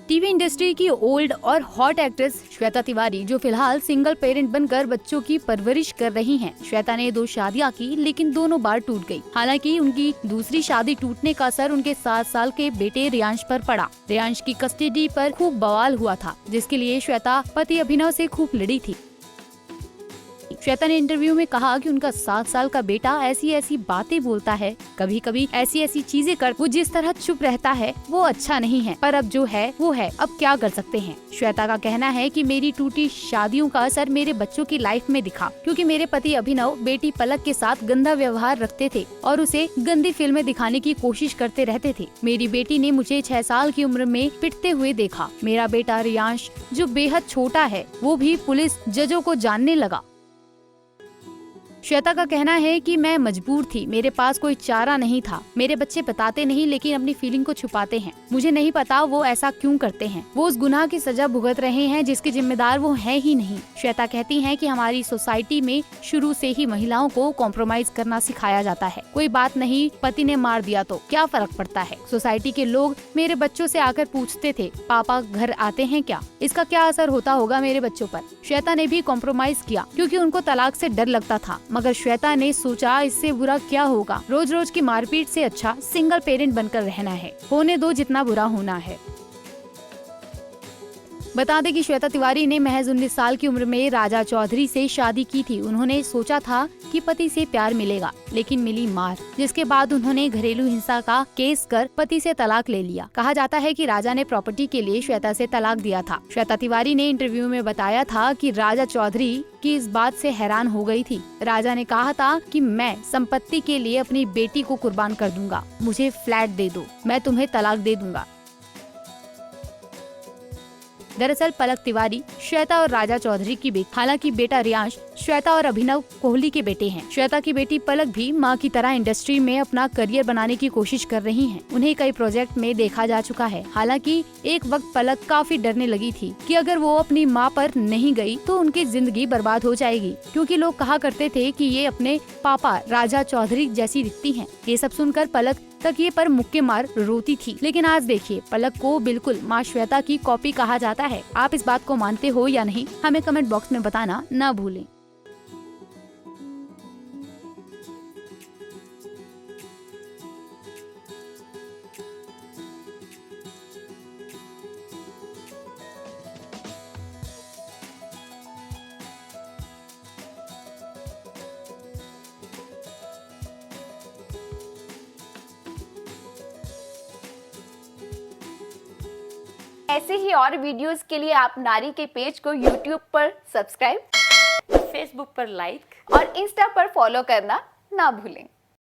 TV industry की old और hot actress Shweta Tiwari, जो फिलहाल सिंगल पेरेंट बनकर बच्चों की परवरिश कर रही हैं। श्वेता ने 2 शादियां की, लेकिन दोनों बार टूट गई। हालांकि उनकी दूसरी शादी टूटने का असर उनके 7 साल के बेटे रियांश पर पड़ा। रियांश की कस्टडी पर खूब बवाल हुआ था, जिसके लिए श्वेता पति अभिनव से खूब लड़ी थी। श्वेता ने इंटरव्यू में कहा कि उनका 7 साल का बेटा ऐसी ऐसी बातें बोलता है, कभी कभी ऐसी ऐसी चीजें कर, वो जिस तरह चुप रहता है वो अच्छा नहीं है, पर अब जो है वो है, अब क्या कर सकते हैं। श्वेता का कहना है कि मेरी टूटी शादियों का असर मेरे बच्चों की लाइफ में दिखा, क्योंकि मेरे पति अभिनव बेटी पलक के साथ गंदा व्यवहार रखते थे और उसे गंदी फिल्में दिखाने की कोशिश करते रहते थे। मेरी बेटी ने मुझे 6 साल की उम्र में पिटते हुए देखा। मेरा बेटा रियांश, जो बेहद छोटा है, वो भी पुलिस जजों को जानने लगा। श्वेता का कहना है कि मैं मजबूर थी, मेरे पास कोई चारा नहीं था। मेरे बच्चे बताते नहीं, लेकिन अपनी फीलिंग को छुपाते हैं। मुझे नहीं पता वो ऐसा क्यों करते हैं। वो उस गुनाह की सजा भुगत रहे हैं जिसके जिम्मेदार वो है ही नहीं। श्वेता कहती हैं कि हमारी सोसाइटी में शुरू से ही महिलाओं को कॉम्प्रोमाइज करना सिखाया जाता है। कोई बात नहीं, पति ने मार दिया तो क्या फर्क पड़ता है। सोसाइटी के लोग मेरे बच्चों से आकर पूछते थे, पापा घर आते हैं क्या? इसका क्या असर होता होगा मेरे बच्चों पर। श्वेता ने भी कॉम्प्रोमाइज किया, क्योंकि उनको तलाक से डर लगता था, मगर श्वेता ने सोचा इससे बुरा क्या होगा। रोज रोज की मारपीट से अच्छा सिंगल पेरेंट बनकर रहना है, होने दो जितना बुरा होना है। बता दें कि श्वेता तिवारी ने महज 19 साल की उम्र में राजा चौधरी से शादी की थी। उन्होंने सोचा था कि पति से प्यार मिलेगा, लेकिन मिली मार, जिसके बाद उन्होंने घरेलू हिंसा का केस कर पति से तलाक ले लिया। कहा जाता है कि राजा ने प्रॉपर्टी के लिए श्वेता से तलाक दिया था। श्वेता तिवारी ने इंटरव्यू में बताया था कि राजा चौधरी की इस बात से हैरान हो गई थी। राजा ने कहा था कि मैं संपत्ति के लिए अपनी बेटी को कुर्बान कर दूंगा, मुझे फ्लैट दे दो, मैं तुम्हें तलाक दे दूंगा। दरअसल पलक तिवारी श्वेता और राजा चौधरी की बेटी, हालांकि बेटा रियांश श्वेता और अभिनव कोहली के बेटे हैं। श्वेता की बेटी पलक भी मां की तरह इंडस्ट्री में अपना करियर बनाने की कोशिश कर रही हैं। उन्हें कई प्रोजेक्ट में देखा जा चुका है। हालांकि एक वक्त पलक काफी डरने लगी थी कि अगर वो अपनी मां पर नहीं गई तो उनकी जिंदगी बर्बाद हो जाएगी, क्योंकि लोग कहा करते थे कि ये अपने पापा राजा चौधरी जैसी दिखती हैं। ये सब सुनकर पलक तकिए पर मुक्के मार रोती थी। लेकिन आज देखिए, पलक को बिल्कुल माँ श्वेता की कॉपी कहा जाता है। आप इस बात को मानते हो या नहीं, हमें कमेंट बॉक्स में बताना ना भूलें। ऐसे ही और वीडियोस के लिए आप नारी के पेज को YouTube पर सब्सक्राइब, फेसबुक पर लाइक और इंस्टा पर फॉलो करना ना भूलें।